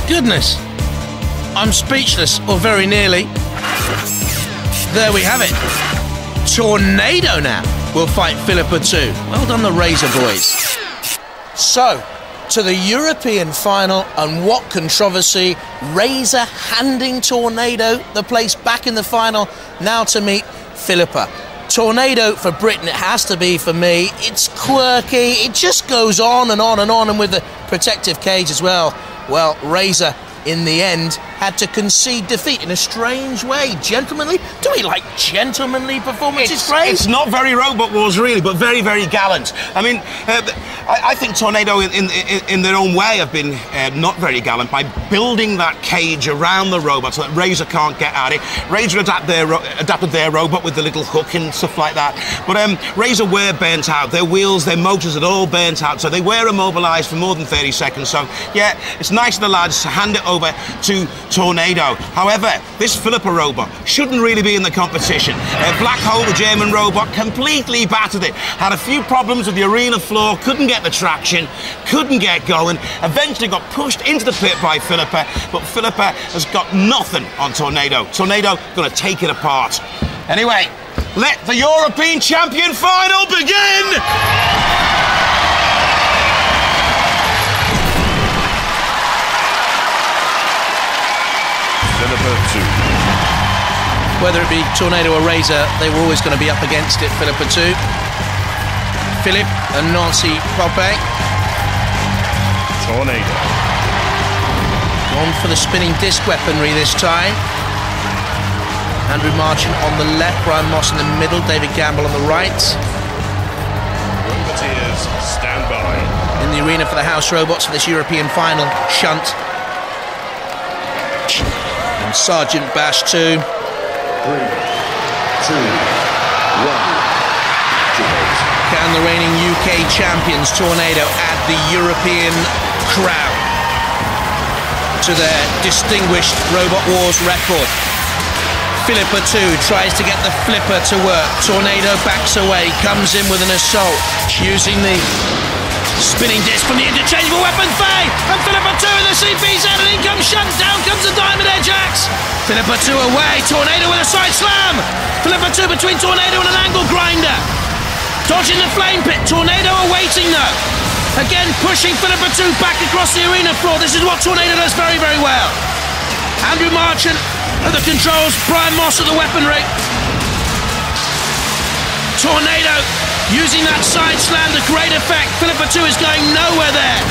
goodness. I'm speechless, or very nearly. There we have it. Tornado now will fight Philippa 2. Well done, the Razor boys. So, to the European final, and what controversy. Razor handing Tornado the place back in the final, now to meet Philippa. Tornado for Britain, it has to be for me. It's quirky, it just goes on and on and on, and with the protective cage as well. Well, Razor, in the end, had to concede defeat in a strange way. Gentlemanly? Do we like gentlemanly performances, Craig? It's not very Robot Wars, really, but very, very gallant. I mean, I think Tornado, in their own way, have been not very gallant by building that cage around the robot so that Razor can't get at it. Razor adapted their robot with the little hook and stuff like that. But Razor were burnt out. Their wheels, their motors had all burnt out, so they were immobilised for more than 30 seconds. So, yeah, it's nice of the lads to hand it over to Tornado. However, this Philippa robot shouldn't really be in the competition. Black Hole, the German robot, completely battered it. Had a few problems with the arena floor, couldn't get the traction, couldn't get going, eventually got pushed into the pit by Philippa, but Philippa has got nothing on Tornado. Tornado going to take it apart. Anyway, let the European Champion final begin! Whether it be Tornado or Razor, they were always going to be up against it. Philippa 2. Philip and Nancy Popé. Tornado. Gone for the spinning disc weaponry this time. Andrew Marchant on the left, Brian Moss in the middle, David Gamble on the right. Roboteers, stand by. In the arena for the House Robots for this European final, Shunt. And Sergeant Bash 2. 3, 2, 1. Can the reigning UK champions Tornado add the European crown to their distinguished Robot Wars record? Philippa 2 tries to get the flipper to work. Tornado backs away, comes in with an assault, using the spinning disc from the interchangeable weapon Faye, and Philippa 2 in the CPZ, and in comes Shunt, down comes the Diamond Edge Axe. Philippa 2 away, Tornado with a side slam. Philippa 2 between Tornado and an angle grinder. Dodging the flame pit, Tornado awaiting though. Again pushing Philippa 2 back across the arena floor. This is what Tornado does very, very well. Andrew Marchant at the controls, Brian Moss at the weaponry. Tornado using that side slam to great effect. Philippa 2 is going nowhere there.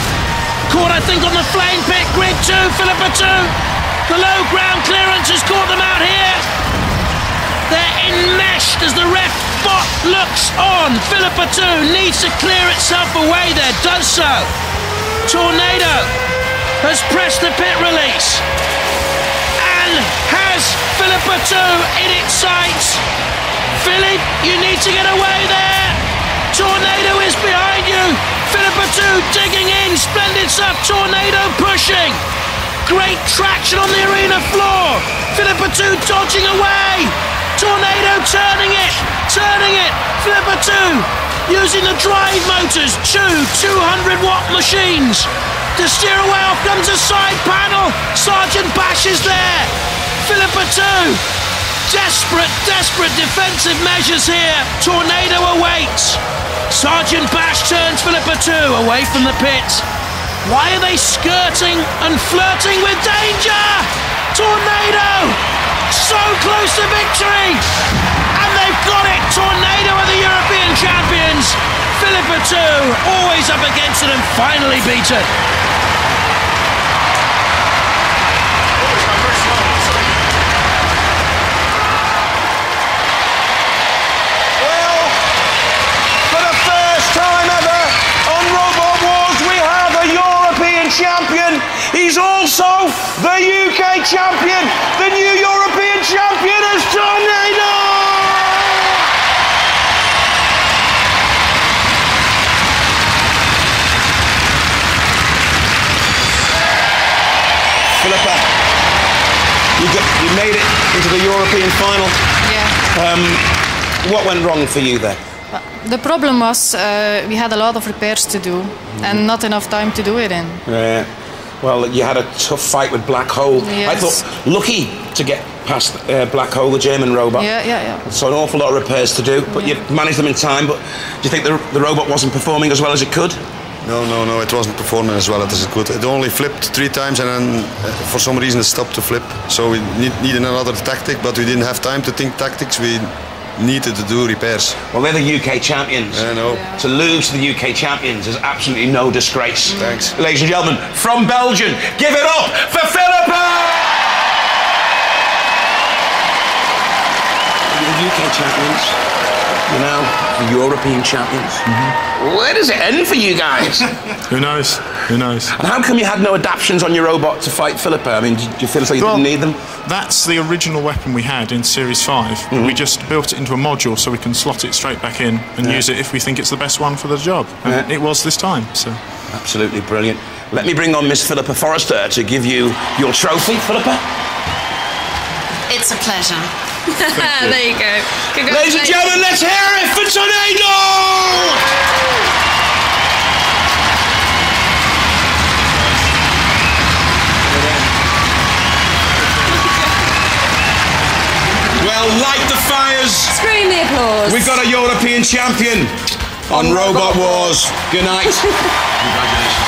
Caught, I think, on the flame pit. Grid 2, Philippa 2. The low ground clearance has caught them out here. They're enmeshed as the ref bot looks on. Philippa 2 needs to clear itself away there, does so. Tornado has pressed the pit release and has Philippa 2 in its sights. Philip, you need to get away there. Tornado is behind you. Philippa 2 digging in. Splendid stuff. Tornado pushing. Great traction on the arena floor. Philippa 2 dodging away. Tornado turning it. Philippa 2 using the drive motors. Two 200-watt machines. To steer away, off comes a side panel. Sergeant Bash is there. Philippa 2. Desperate defensive measures here. Tornado awaits. Sergeant Bash turns Philippa 2 away from the pit. Why are they skirting and flirting with danger? Tornado! So close to victory! And they've got it! Tornado are the European champions! Philippa 2, always up against it and finally beaten. Well, for the first time ever on Robot Wars, we have a European champion. He's also the UK champion. The new European champion is Tornado! Philippa, you made it into the European final. Yeah. What went wrong for you there? The problem was we had a lot of repairs to do and not enough time to do it in. Yeah. Well, you had a tough fight with Black Hole. Yes. I thought lucky to get past Black Hole, the German robot. Yeah. So an awful lot of repairs to do, but you managed them in time. But do you think the robot wasn't performing as well as it could? No, it wasn't performing as well as it could. It only flipped 3 times and then for some reason it stopped to flip. So we needed another tactic, but we didn't have time to think tactics. We needed to do repairs. Well, they're the UK champions. I know. To lose to the UK champions is absolutely no disgrace. Thanks. Ladies and gentlemen, from Belgium, give it up for Philippa! The UK champions, you know, the European champions. Where does it end for you guys? Who knows? And how come you had no adaptations on your robot to fight Philippa? I mean, do you feel as though you didn't need them? That's the original weapon we had in Series 5. We just built it into a module so we can slot it straight back in and use it if we think it's the best one for the job. And it was this time, so... Absolutely brilliant. Let me bring on Miss Philippa Forrester to give you your trophy. Philippa? It's a pleasure. There you go. Ladies and gentlemen, let's hear it for Tornado! Well, light the fires. Scream the applause. We've got a European champion on Robot Wars. Good night. Congratulations.